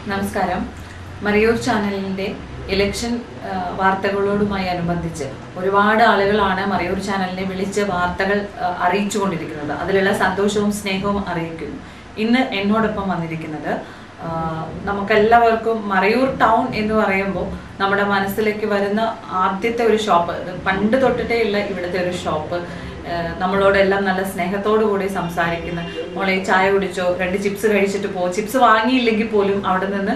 നമസ്കാരം. മറയൂർ ചാനലിൻ്റെ ഇലക്ഷൻ വാർത്തകളോടുമായി അനുബന്ധിച്ച് ഒരുപാട് ആളുകളാണ് മറയൂർ ചാനലിനെ വിളിച്ച് വാർത്തകൾ അറിയിച്ചുകൊണ്ടിരിക്കുന്നത്. അതിലുള്ള സന്തോഷവും സ്നേഹവും അറിയിക്കുന്നു. ഇന്ന് എന്നോടൊപ്പം വന്നിരിക്കുന്നത് നമുക്കെല്ലാവർക്കും മറയൂർ ടൗൺ എന്ന് പറയുമ്പോൾ നമ്മുടെ മനസ്സിലേക്ക് വരുന്ന ആദ്യത്തെ ഒരു ഷോപ്പ്, പണ്ട് തൊട്ടിട്ടേ ഉള്ള ഇവിടുത്തെ ഒരു ഷോപ്പ്, നമ്മളോടെല്ലാം നല്ല സ്നേഹത്തോടു കൂടി സംസാരിക്കുന്ന, മോളെ ചായ കുടിച്ചോ, 2 ചിപ്സ് കഴിച്ചിട്ട് പോ, ചിപ്സ് വാങ്ങിയില്ലെങ്കിൽ പോലും അവിടെ നിന്ന്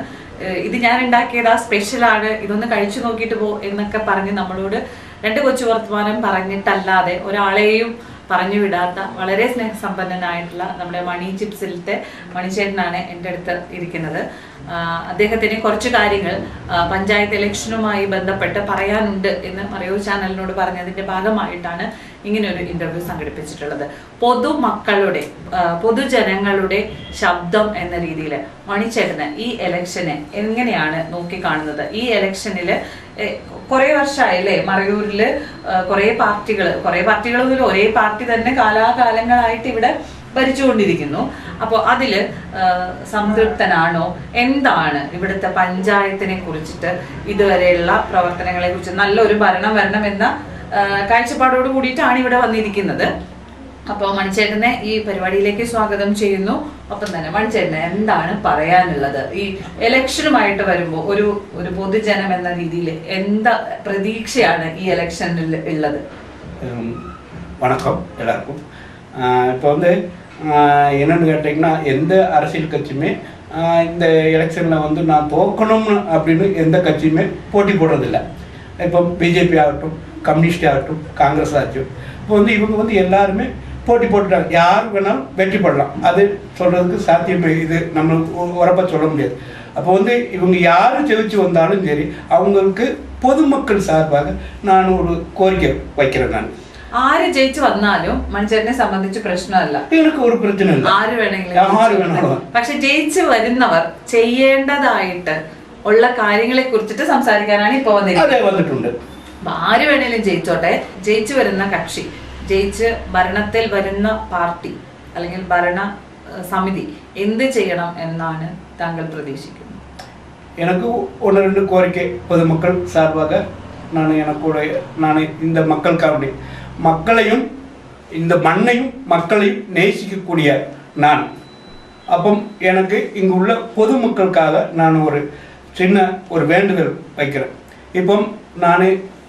ഇത് ഞാൻ ഉണ്ടാക്കിയതാ, സ്പെഷ്യലാണ്, ഇതൊന്ന് കഴിച്ചു നോക്കിയിട്ട് പോ എന്നൊക്കെ പറഞ്ഞ് നമ്മളോട് 2 കൊച്ചു വർത്തമാനം പറഞ്ഞിട്ടല്ലാതെ ഒരാളെയും പറഞ്ഞു വിടാത്ത വളരെ സ്നേഹസമ്പന്നനായിട്ടുള്ള നമ്മുടെ മണി ചിപ്സിലത്തെ മണിച്ചേട്ടനാണ് എൻ്റെ അടുത്ത് ഇരിക്കുന്നത്. അദ്ദേഹത്തിന് കുറച്ച് കാര്യങ്ങൾ പഞ്ചായത്ത് ഇലക്ഷനുമായി ബന്ധപ്പെട്ട് പറയാനുണ്ട് എന്ന് മറയൂർ ചാനലിനോട് പറഞ്ഞതിൻ്റെ ഭാഗമായിട്ടാണ് ഇങ്ങനെയൊരു ഇന്റർവ്യൂ സംഘടിപ്പിച്ചിട്ടുള്ളത്. പൊതുജനങ്ങളുടെ ശബ്ദം എന്ന രീതിയിൽ മണിച്ചേട്ടന് ഈ ഇലക്ഷനെ എങ്ങനെയാണ് നോക്കിക്കാണുന്നത്? ഈ ഇലക്ഷനിൽ കുറെ വർഷമായില്ലേ മറയൂരിൽ കുറെ പാർട്ടികളൊന്നും ഒരേ പാർട്ടി തന്നെ കാലാകാലങ്ങളായിട്ട് ഇവിടെ ഭരിച്ചുകൊണ്ടിരിക്കുന്നു. അപ്പോൾ അതിൽ സംതൃപ്തനാണോ? എന്താണ് ഇവിടുത്തെ പഞ്ചായത്തിനെ കുറിച്ചിട്ട്, ഇതുവരെയുള്ള പ്രവർത്തനങ്ങളെ കുറിച്ച്, നല്ലൊരു ഭരണം വരണമെന്ന കാഴ്ചപ്പാടോട് കൂടിയിട്ടാണ് ഇവിടെ വന്നിരിക്കുന്നത്. അപ്പോൾ മണിച്ചേട്ടനെ ഈ പരിപാടിയിലേക്ക് സ്വാഗതം ചെയ്യുന്നു. ഒപ്പം തന്നെ മണിച്ചേട്ടന് എന്താണ് പറയാനുള്ളത്? ഈ ഇലക്ഷനുമായിട്ട് വരുമ്പോൾ ഒരു പൊതുജനം എന്ന രീതിയിൽ എന്താ പ്രതീക്ഷയാണ് ഈ ഇലക്ഷനിൽ ഉള്ളത്? வணக்கம் எல்லாருக்கும். இப்போ என்னென்னு கேட்டிங்கன்னா, எந்த அரசியல் கட்சியுமே இந்த எலெக்ஷனில் நான் தோக்கணும் அப்படின்னு எந்த கட்சியுமே போட்டி போடுறதில்லை. இப்போ பிஜேபி ஆகட்டும், கம்யூனிஸ்ட் ஆகட்டும், காங்கிரஸ் ஆகட்டும், இப்போ இவங்க எல்லாருமே போட்டி போட்டுட்டாங்க. யார் வேணாலும் வெற்றி பெறலாம். அது சொல்கிறதுக்கு சாத்தியமே, இது நம்ம உரப்பாக சொல்ல முடியாது. அப்போ இவங்க யார் ஜெயிச்சு வந்தாலும் சரி, அவங்களுக்கு பொதுமக்கள் சார்பாக நான் ஒரு கோரிக்கை வைக்கிறேன். நான் ആര് ജയിച്ചു വന്നാലും മണിച്ചേട്ടനെ സംബന്ധിച്ച് പ്രശ്നമല്ല, എനിക്ക് ഒരു പ്രശ്നമില്ല, ആര് വേണമെങ്കിലും. പക്ഷെ ജയിച്ചു വരുന്നവർ ചെയ്യേണ്ടതായിട്ട് ഉള്ള കാര്യങ്ങളെ കുറിച്ചിട്ട് സംസാരിക്കാനാണ് ഇപ്പൊ വന്നിട്ടുണ്ട്. ആര് വേണേലും ജയിച്ചോട്ടെ, ജയിച്ചു വരുന്ന കക്ഷി, ജയിച്ച് ഭരണത്തിൽ വരുന്ന പാർട്ടി അല്ലെങ്കിൽ ഭരണ സമിതി എന്ത് ചെയ്യണം എന്നാണ് താങ്കൾ പ്രതീക്ഷിക്കുന്നത്? எனக்கு 1-2 கோரிக்கை பொதுமக்கள் சார்பாக நான் இந்த மக்களுக்காக, மக்களையும் இந்த மண்ணையும் மக்களையும் நேசிக்கக்கூடிய நான், அப்போ எனக்கு இங்கு உள்ள பொதுமக்களுக்காக நான் ஒரு வேண்டுதல் வைக்கிறேன். இப்போ நான்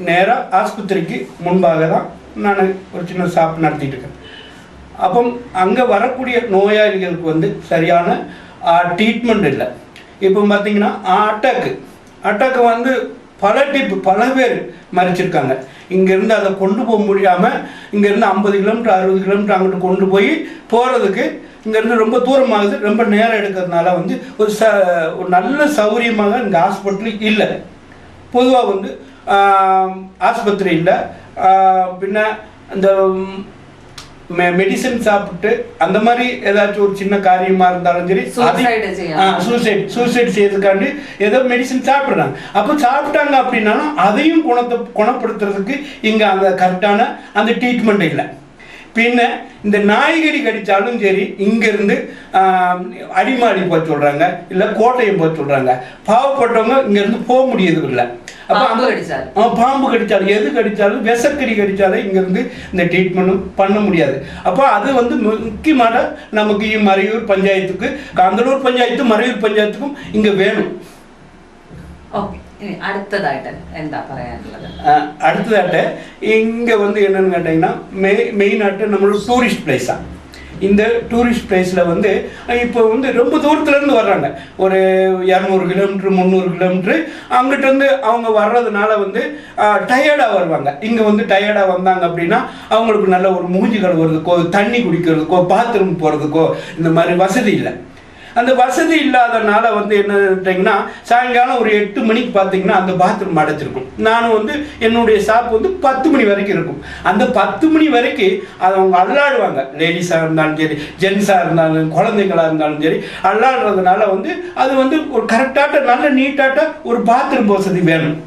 நேராக ஆஸ்பத்திரிக்கு முன்பாக தான் நான் ஒரு சின்ன ஷாப் நடத்திட்டு இருக்கேன். அப்போ அங்கே வரக்கூடிய நோயாளிகளுக்கு சரியான ட்ரீட்மெண்ட் இல்லை. இப்போ பார்த்தீங்கன்னா அட்டாக்கு பல பேர் மறிச்சிருக்காங்க. இங்கேருந்து அதை கொண்டு போக முடியாமல், இங்கேருந்து 50 கிலோமீட்டர் 60 கிலோமீட்டர் அங்கிட்டு கொண்டு போகிறதுக்கு இங்கேருந்து ரொம்ப தூரமாகுது. ரொம்ப நேரம் எடுக்கிறதுனால ஒரு நல்ல சௌகரியமாக இங்கே ஹாஸ்பிட்டல் இல்லை. பொதுவாக ஆஸ்பத்திரி இல்லை. பின்ன இந்த மெடிசன் சாப்பிட்டு அந்த மாதிரி ஏதாச்சும் ஒரு சின்ன காரியமா இருந்தாலும் சரி, சூசைட் செய்யறதுக்காண்டி ஏதோ மெடிசன் சாப்பிடுறாங்க. அப்போ சாப்பிட்டாங்க அப்படின்னாலும் அதையும் குணப்படுத்துறதுக்கு இங்க அந்த கரெக்டான அந்த ட்ரீட்மெண்ட் இல்லை. பின்ன இந்த நாய்கடி கடிச்சாலும் சரி, இங்கேருந்து அடிமாடி போக சொல்கிறாங்க, இல்லை கோட்டையை போக சொல்கிறாங்க. பாவப்பட்டவங்க இங்கேருந்து போக முடியது இல்லை. அப்போ பாம்பு கடிச்சாலும், எது கடிச்சாலும், விஷக்கடி கடிச்சாலும் இங்கேருந்து இந்த ட்ரீட்மெண்ட்டும் பண்ண முடியாது. அப்போ அது முக்கியமான நமக்கு மறையூர் பஞ்சாயத்துக்கு, காந்தலூர் பஞ்சாயத்து, மறையூர் பஞ்சாயத்துக்கும் இங்கே வேணும். ஓகே, அடுத்ததாയിട്ട് എന്താ പറയാനുള്ളത്? அடுத்ததாയിട്ട് இங்கே என்னன்னு கேட்டிங்கன்னா, மெயினாட்டு நம்மளோட டூரிஸ்ட் பிளேஸாக. இந்த டூரிஸ்ட் பிளேஸில் இப்போ ரொம்ப தூரத்துலேருந்து வர்றாங்க. ஒரு 200 கிலோமீட்டர் 300 கிலோமீட்டரு அங்கிட்டேருந்து அவங்க வர்றதுனால டயர்டாக வருவாங்க. இங்கே டயர்டாக வந்தாங்க அப்படின்னா அவங்களுக்கு நல்ல ஒரு மூஞ்சி கழுவுறதுக்கோ, தண்ணி குடிக்கிறதுக்கோ, பாத்ரூம் போகிறதுக்கோ இந்த மாதிரி வசதி இல்லை. அந்த வசதி இல்லாதனால என்னன்னா, சாயங்காலம் ஒரு 8 மணிக்கு பார்த்தீங்கன்னா அந்த பாத்ரூம் அடைச்சிருக்கும். நானும் என்னுடைய ஷாப் 10 மணி வரைக்கும் இருக்கும். அந்த 10 மணி வரைக்கும் அதை அவங்க அல்லாடுவாங்க. லேடிஸாக இருந்தாலும் சரி, ஜென்ஸாக இருந்தாலும், குழந்தைங்களாக இருந்தாலும் சரி, அல்லாடுறதுனால அது ஒரு கரெக்டாட்ட நல்ல நீட்டாட்ட ஒரு பாத்ரூம் வசதி வேணும்.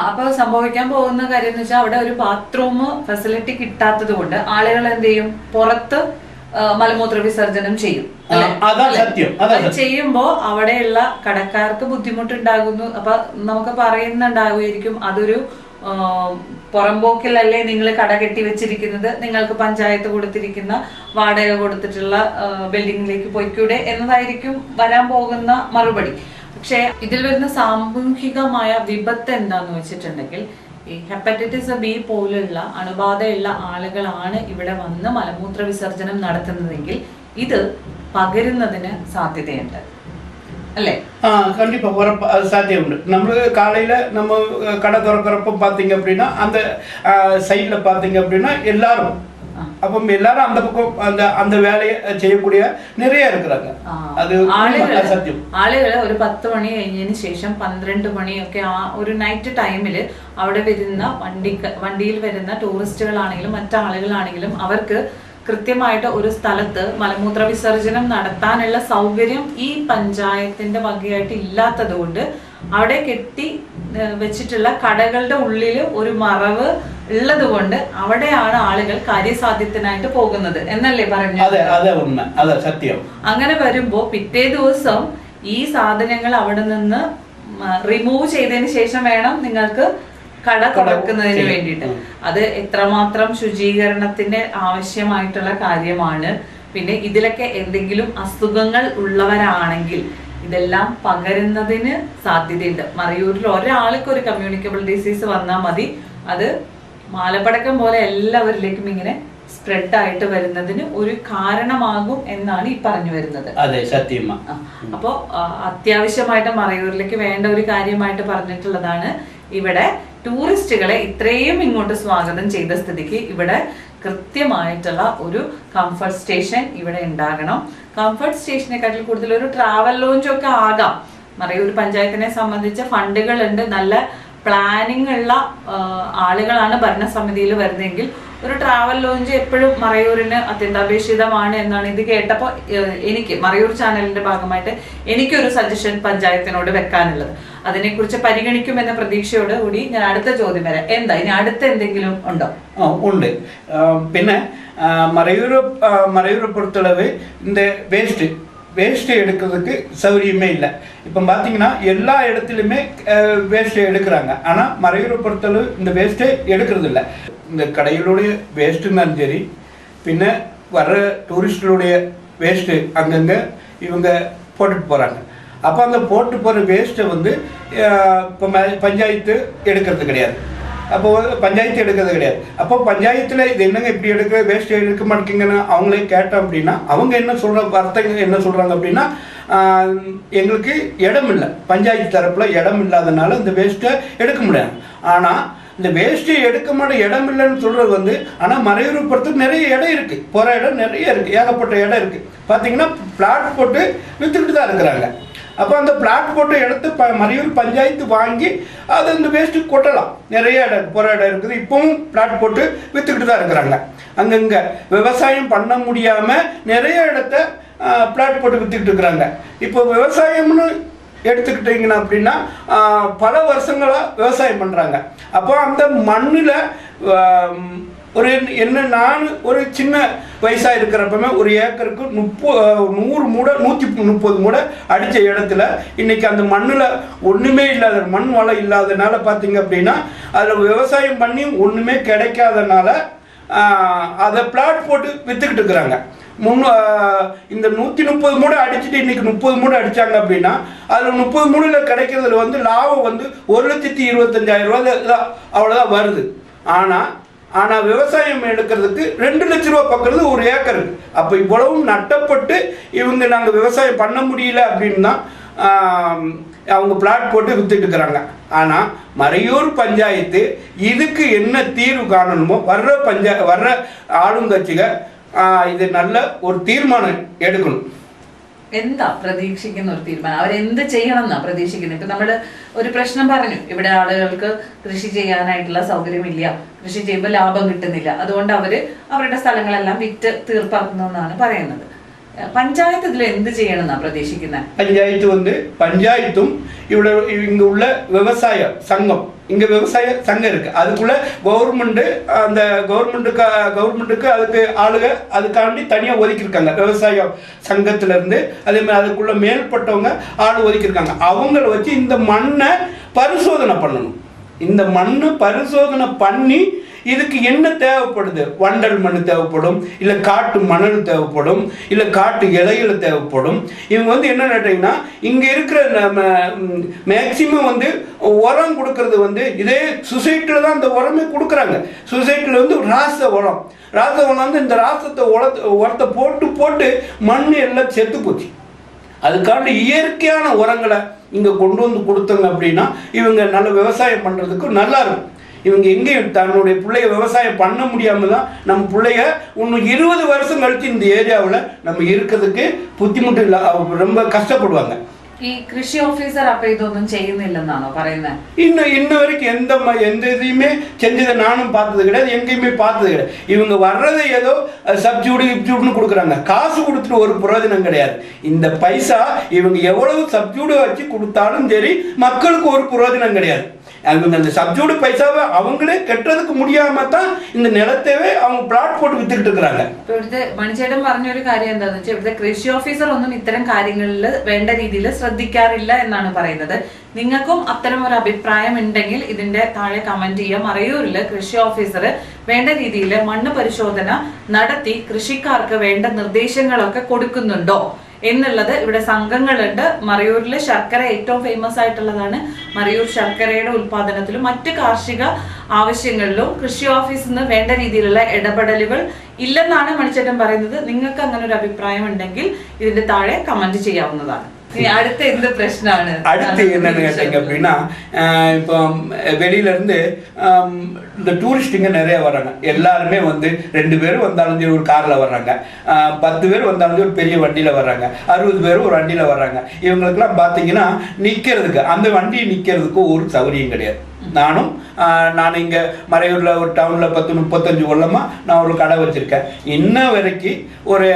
അപ്പൊ സംഭവിക്കാൻ പോകുന്ന കാര്യം എന്ന് വെച്ചാൽ അവിടെ ഒരു ബാത്റൂം ഫെസിലിറ്റി കിട്ടാത്തത് കൊണ്ട് ആളുകൾ എന്ത് ചെയ്യും? പുറത്ത് മലമൂത്ര വിസർജനം ചെയ്യും. ചെയ്യുമ്പോ അവിടെയുള്ള കടക്കാർക്ക് ബുദ്ധിമുട്ടുണ്ടാകുന്നു. അപ്പൊ നമുക്ക് പറയുന്നുണ്ടാകുമായിരിക്കും അതൊരു പുറമ്പോക്കിലല്ലേ നിങ്ങൾ കട കെട്ടി വെച്ചിരിക്കുന്നത്, നിങ്ങൾക്ക് പഞ്ചായത്ത് കൊടുത്തിരിക്കുന്ന വാടക കൊടുത്തിട്ടുള്ള ബിൽഡിങ്ങിലേക്ക് പോയിക്കൂടെ എന്നതായിരിക്കും വരാൻ പോകുന്ന മറുപടി. പക്ഷെ ഇതിൽ വരുന്ന സാമൂഹികമായ വിപത്ത് എന്താന്ന് വെച്ചിട്ടുണ്ടെങ്കിൽ ഈ ഹെപ്പറ്റൈറ്റിസ് ബി പോലുള്ള അണുബാധയുള്ള ആളുകളാണ് ഇവിടെ വന്ന് മലമൂത്ര വിസർജനം നടത്തുന്നതെങ്കിൽ ഇത് പകരുന്നതിന് സാധ്യതയുണ്ട് അല്ലേ? கண்டிப்பா அது சாத்தியம் உண்டு. நம்ம காலையில நம்ம கடை திறக்கிறப்ப பாத்தீங்க அப்படின்னா அந்த சைட்ல பாத்தீங்க அப்படின்னா எல்லாரும் அப்ப எல்லாரும் அந்த பக்கம் அந்த வேலையை செய்யக்கூடிய நிறைய இருக்கிறாங்க. അത് സത്യം. ആളുകൾ ഒരു 10 മണി കഴിഞ്ഞതിന് ശേഷം 12 മണിയൊക്കെ ആ ഒരു നൈറ്റ് ടൈമിൽ അവിടെ വരുന്ന വണ്ടിയിൽ വരുന്ന ടൂറിസ്റ്റുകളാണെങ്കിലും മറ്റാളുകളാണെങ്കിലും അവർക്ക് കൃത്യമായിട്ട് ഒരു സ്ഥലത്ത് മലമൂത്ര വിസർജനം നടത്താനുള്ള സൗകര്യം ഈ പഞ്ചായത്തിന്റെ വകയായിട്ട് ഇല്ലാത്തത് കൊണ്ട് അവിടെ കെട്ടി വെച്ചിട്ടുള്ള കടകളുടെ ഉള്ളിൽ ഒരു മറവ് ഉള്ളത് കൊണ്ട് അവിടെയാണ് ആളുകൾ കാര്യസാധ്യത്തിനായിട്ട് പോകുന്നത് എന്നല്ലേ പറഞ്ഞത്? സത്യം. അങ്ങനെ വരുമ്പോ പിറ്റേ ദിവസം ഈ സാധനങ്ങൾ അവിടെ നിന്ന് റിമൂവ് ചെയ്തതിന് ശേഷം വേണം നിങ്ങൾക്ക് കട തുറക്കുന്നതിന് വേണ്ടിയിട്ട്. അത് എത്രമാത്രം ശുചീകരണത്തിന്റെ ആവശ്യമായിട്ടുള്ള കാര്യമാണ്. പിന്നെ ഇതിലൊക്കെ എന്തെങ്കിലും അസുഖങ്ങൾ ഉള്ളവരാണെങ്കിൽ ഇതെല്ലാം പകരുന്നതിന് സാധ്യതയുണ്ട്. മറയൂരിൽ ഒരാൾക്ക് ഒരു കമ്മ്യൂണിക്കബിൾ ഡിസീസ് വന്നാൽ മതി, അത് മാലപ്പടക്കം പോലെ എല്ലാവരിലേക്കും ഇങ്ങനെ സ്പ്രെഡ് ആയിട്ട് വരുന്നതിന് ഒരു കാരണമാകും എന്നാണ് ഈ പറഞ്ഞു വരുന്നത്. അതെ, സത്യം. അപ്പോ അത്യാവശ്യമായിട്ട് മറയൂരിലേക്ക് വേണ്ട ഒരു കാര്യമായിട്ട് പറഞ്ഞിട്ടുള്ളതാണ്. ഇവിടെ ടൂറിസ്റ്റുകളെ ഇത്രയും ഇങ്ങോട്ട് സ്വാഗതം ചെയ്ത സ്ഥിതിക്ക് ഇവിടെ കൃത്യമായിട്ടുള്ള ഒരു കംഫർട്ട് സ്റ്റേഷൻ ഇവിടെ ഉണ്ടാകണം. കംഫർട്ട് സ്റ്റേഷനെക്കാട്ടിൽ കൂടുതൽ ഒരു ട്രാവൽ ലോഞ്ചൊക്കെ ആകാം. മറയൂർ പഞ്ചായത്തിനെ സംബന്ധിച്ച ഫണ്ടുകളുണ്ട്, നല്ല പ്ലാനിങ് ഉള്ള ആളുകളാണ് ഭരണസമിതിയിൽ വരുന്നതെങ്കിൽ ഒരു ട്രാവൽ ലോഞ്ച് എപ്പോഴും മറയൂരിന് അത്യന്താപേക്ഷിതമാണ് എന്നാണ് ഇത് കേട്ടപ്പോൾ എനിക്ക് മറയൂർ ചാനലിന്റെ ഭാഗമായിട്ട് എനിക്കൊരു സജഷൻ പഞ്ചായത്തിനോട് വെക്കാനുള്ളത്. അതിനെക്കുറിച്ച് പരിഗണിക്കുമെന്ന പ്രതീക്ഷയോട് കൂടി ഞാൻ അടുത്ത ചോദ്യം വരാം. എന്താ ഇനി അടുത്ത എന്തെങ്കിലും ഉണ്ടോ? ഉണ്ട്. പിന്നെ மறையூரை பொறுத்தளவு இந்த வேஸ்ட்டு எடுக்கிறதுக்கு சௌகரியமே இல்லை. இப்போ பார்த்தீங்கன்னா எல்லா இடத்துலையுமே வேஸ்ட்டு எடுக்கிறாங்க. ஆனால் மறையூரை பொறுத்தளவு இந்த வேஸ்ட்டே எடுக்கிறது இல்லை. இந்த கடைகளுடைய வேஸ்ட்டுனாலும் சரி, பின்ன வர்ற டூரிஸ்டுடைய வேஸ்ட்டு அங்கங்கே இவங்க போட்டுட்டு போகிறாங்க. அப்போ அந்த போட்டு போகிற வேஸ்ட்டை வந்து இப்போ பஞ்சாயத்து எடுக்கிறது கிடையாது. அப்போ பஞ்சாயத்து எடுக்கிறது கிடையாது. அப்போ பஞ்சாயத்தில் இது என்னங்க இப்படி எடுக்க வேஸ்ட் எடுக்க மாட்டேங்கன்னு அவங்களே கேட்டோம் அப்படின்னா அவங்க என்ன சொல்கிற வார்த்தைங்க என்ன சொல்கிறாங்க அப்படின்னா, எங்களுக்கு இடம் இல்லை, பஞ்சாயத்து தரப்பில் இடம் இல்லாதனால இந்த வேஸ்ட்டை எடுக்க முடியாது. ஆனால் இந்த வேஸ்ட்டு எடுக்க மாட்டேன் இடம் இல்லைன்னு சொல்கிறது வந்து, ஆனால் மறையூரை பொறுத்து நிறைய இடம் இருக்குது, போகிற இடம் நிறைய இருக்குது, ஏகப்பட்ட இடம் இருக்குது. பார்த்தீங்கன்னா பிளாட் போட்டு விற்றுக்கிட்டு தான் இருக்கிறாங்க. அப்போ அந்த பிளாட் போட்டு எடுத்து மறையூர் பஞ்சாயத்து வாங்கி அது அந்த வேஸ்ட்டு கொட்டலாம். நிறைய இடம் போகிற இடம் இருக்குது. இப்போவும் பிளாட் போட்டு விற்றுக்கிட்டு தான் இருக்கிறாங்க. அங்கங்கே விவசாயம் பண்ண முடியாமல் நிறைய இடத்த பிளாட் போட்டு விற்றுக்கிட்டு இருக்கிறாங்க. இப்போ விவசாயம்னு எடுத்துக்கிட்டிங்கன்னா அப்படின்னா பல வருஷங்களாக விவசாயம் பண்ணுறாங்க. அப்போ அந்த மண்ணில் ஒரு என்ன நான் ஒரு சின்ன வயசாக இருக்கிறப்பமே ஒரு ஏக்கருக்கு 100 மூடை 130 மூடை அடித்த இடத்துல இன்றைக்கி அந்த மண்ணில் ஒன்றுமே இல்லாத மண் வளம் இல்லாதனால பார்த்திங்க அப்படின்னா அதில் விவசாயம் பண்ணி ஒன்றுமே கிடைக்காதனால அதை பிளாட் போட்டு விற்றுக்கிட்டு இருக்கிறாங்க. இந்த 130 மூடை அடிச்சுட்டு இன்னைக்கு 30 மூடை அடிச்சாங்க அப்படின்னா அதில் 30 மூடையில் கிடைக்கிறதுல வந்து லாபம் வந்து 1,25,000 ரூபா தான், அவ்வளோதான் வருது. ஆனால் விவசாயம் எடுக்கிறதுக்கு 2 லட்ச ரூபா பக்கிறது ஒரு ஏக்கருக்கு. அப்போ இவ்வளவும் நட்டப்பட்டு இவங்க நாங்கள் விவசாயம் பண்ண முடியல அப்படின்னு தான் அவங்க பிளாட் போட்டு வித்துட்டு இருக்கிறாங்க. ஆனால் மறையூர் பஞ்சாயத்து இதுக்கு என்ன தீர்வு காணணுமோ வர்ற ஆளுங்கட்சிகள் ഇത് നല്ല ഒരു തീരുമാനം എടുക്കണം. എന്താ പ്രതീക്ഷിക്കുന്ന ഒരു തീരുമാനം? അവരെന്ത് ചെയ്യണം എന്നാ പ്രതീക്ഷിക്കുന്നത്? ഇപ്പൊ നമ്മള് ഒരു പ്രശ്നം പറഞ്ഞു, ഇവിടെ ആളുകൾക്ക് കൃഷി ചെയ്യാനായിട്ടുള്ള സൗകര്യമില്ല, കൃഷി ചെയ്യുമ്പോൾ ലാഭം കിട്ടുന്നില്ല, അതുകൊണ്ട് അവരുടെ സ്ഥലങ്ങളെല്ലാം വിറ്റ് തീർപ്പാക്കുന്നു എന്നാണ് പറയുന്നത്. പഞ്ചായത്ത് ഇതിൽ എന്ത് ചെയ്യണമെന്നാ പ്രതീക്ഷിക്കുന്നത്? பஞ்சாயத்தும் இவ்வளோ இங்கே உள்ள விவசாய சங்கம், இங்கே விவசாய சங்கம் இருக்கு, அதுக்குள்ள அந்த கவர்மெண்ட்டுக்கு அதுக்கு ஆளுக அதுக்காண்டி தனியாக ஒதுக்கியிருக்காங்க. விவசாய சங்கத்துல இருந்து அதே மாதிரி அதுக்குள்ள மேல்பட்டவங்க ஆள் ஒதுக்கியிருக்காங்க. அவங்கள வச்சு இந்த மண்ணை பரிசோதனை பண்ணணும். இந்த மண்ணு பரிசோதனை பண்ணி இதுக்கு என்ன தேவைப்படுது, வண்டல் மண் தேவைப்படும், இல்லை காட்டு மணல் தேவைப்படும், இல்லை காட்டு இலைகள் தேவைப்படும். இவங்க வந்து என்ன கேட்டீங்கன்னா இங்கே இருக்கிற மேக்சிமம் வந்து உரம் கொடுக்கறது வந்து இதே சொசைட்டியில் தான் இந்த உரமே கொடுக்குறாங்க. சொசைட்டியில் வந்து ராச உரம் வந்து இந்த உரத்தை போட்டு மண் எல்லாம் செத்து போச்சு. அதுக்காண்டி இயற்கையான உரங்களை இங்கே கொண்டு வந்து கொடுத்தாங்க அப்படின்னா இவங்க நல்ல விவசாயம் பண்ணுறதுக்கு நல்லா இருக்கும். இவங்க எங்கேயும் தன்னுடைய பிள்ளைய விவசாயம் பண்ண முடியாமல் தான் நம்ம பிள்ளைய இன்னும் 20 வருஷம் கழிச்சு இந்த ஏரியாவில் நம்ம இருக்கிறதுக்கு புத்திமுட்டு இல்லை, ரொம்ப கஷ்டப்படுவாங்க. ഈ കൃഷി ഓഫീസർ അപ്പൊ ഇതൊന്നും ചെയ്യുന്നില്ലെന്നാണോ പറയുന്നത്? இன்ன வரைக்கும் எந்த இதையுமே செஞ்சதை நானும் பார்த்தது கிடையாது, எங்கேயுமே பார்த்தது கிடையாது. இவங்க வர்றதை ஏதோ சப்சியூடுன்னு கொடுக்குறாங்க, காசு கொடுத்துட்டு ஒரு பிரயோஜனம் கிடையாது. இந்த பைசா இவங்க எவ்வளவு சப்சியூடு வச்சு கொடுத்தாலும் சரி மக்களுக்கு ஒரு பிரயோஜனம் கிடையாது. அவங்க அந்த சப்சியூடு பைசாவை அவங்களே கட்டுறதுக்கு முடியாம தான் இந்த நிலத்தவே அவங்க പ്ലോട്ട് പോട്ട് വിത്തിട്ട് இருக்கிறாங்க. ഇവിടുത്തെ മണിച്ചേട്ടൻ പറഞ്ഞൊരു കാര്യം എന്താണെന്ന് വെച്ചാൽ ഇവിടുത്തെ കൃഷി ഓഫീസർ ഒന്നും ഇത്തരം കാര്യങ്ങളിൽ വേണ്ട രീതിയിൽ ശ്രദ്ധിക്കാറില്ല എന്നാണ് പറയുന്നത്. നിങ്ങൾക്കും അത്തരം ഒരു അഭിപ്രായം ഉണ്ടെങ്കിൽ ഇതിന്റെ താഴെ കമന്റ് ചെയ്യുക. മറയൂരിൽ കൃഷി ഓഫീസർ വേണ്ട രീതിയിൽ മണ്ണ് പരിശോധന നടത്തി കൃഷിക്കാർക്ക് വേണ്ട നിർദ്ദേശങ്ങളൊക്കെ കൊടുക്കുന്നുണ്ടോ എന്നുള്ളത് ഇവിടെ സംഘങ്ങളുണ്ട്. മറയൂരിൽ ശർക്കര ഏറ്റവും ഫേമസ് ആയിട്ടുള്ളതാണ്. മറയൂർ ശർക്കരയുടെ ഉൽപാദനത്തിലും മറ്റ് കാർഷിക ആവശ്യങ്ങളിലും കൃഷി ഓഫീസിൽ നിന്ന് വേണ്ട രീതിയിലുള്ള ഇടപെടലുകൾ ഇല്ലെന്നാണ് മണിച്ചേട്ടൻ പറയുന്നത്. നിങ്ങൾക്ക് അങ്ങനെ ഒരു അഭിപ്രായം ഉണ്ടെങ്കിൽ ഇതിന്റെ താഴെ കമന്റ് ചെയ്യാവുന്നതാണ്. அடுத்த எந்த பிரச்சனை அடுத்து என்னன்னு கேட்டீங்க அப்படின்னா இப்போ வெளியில இருந்து இந்த டூரிஸ்டுங்க நிறைய வர்றாங்க. எல்லாருமே வந்து 2 பேரும் வந்தாலும் ஒரு கார்ல வர்றாங்க, 10 பேர் வந்தாலும் ஒரு பெரிய வண்டியில வர்றாங்க, 60 பேரும் ஒரு வண்டியில வர்றாங்க. இவங்களுக்குலாம் பார்த்தீங்கன்னா நிற்கிறதுக்கு அந்த வண்டி நிற்கிறதுக்கு ஒரு சௌகரியம் கிடையாது. நான் இங்கே மறையூரில் ஒரு டவுனில் 10-35 வருடமாக நான் ஒரு கடை வச்சுருக்கேன். இன்ன வரைக்கும் ஒரு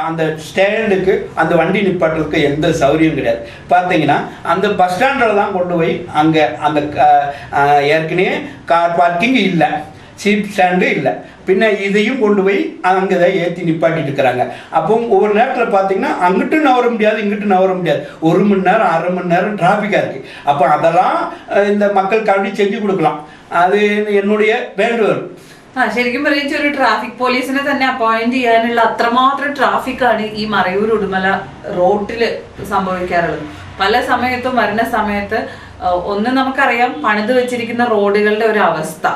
அந்த ஸ்டாண்டுக்கு அந்த வண்டி நிப்பாட்டுறதுக்கு எந்த சௌகரியம் கிடையாது. பார்த்தீங்கன்னா அந்த பஸ் ஸ்டாண்டில் தான் கொண்டு போய் அங்கே அந்த ஏற்கனவே கார் பார்க்கிங் இல்லை, சீப் ஸ்டாண்டு இல்லை, பின்ன இதையும் கொண்டு போய் அங்கே தான் ஏற்றி நிப்பாட்டிட்டு இருக்கிறாங்க. அப்போ ஒவ்வொரு நேரத்தில் பார்த்தீங்கன்னா அங்கிட்டு நவர முடியாது, இங்கிட்டு நவர முடியாது. 1 மணி நேரம் 1/2 மணி நேரம் டிராஃபிக்காக இருக்குது. அப்போ அதெல்லாம் இந்த மக்களுக்காண்டி செஞ்சு കൊടുக்கலாம். അത് என்னுடைய വേണ്ടുവരും. ശരിക്കും പറയുക ഒരു ട്രാഫിക് പോലീസിനെ തന്നെ അപ്പോയിന്റ് ചെയ്യാനുള്ള അത്രമാത്രം ട്രാഫിക്കാണ് ഈ മറയൂർ ഉടുമല റോഡിൽ സംഭവിക്കാറുള്ളത്. പല സമയത്തും വരുന്ന സമയത്ത് ഒന്ന് നമുക്കറിയാം പണിത് വെച്ചിരിക്കുന്ന റോഡുകളുടെ ഒരു അവസ്ഥ.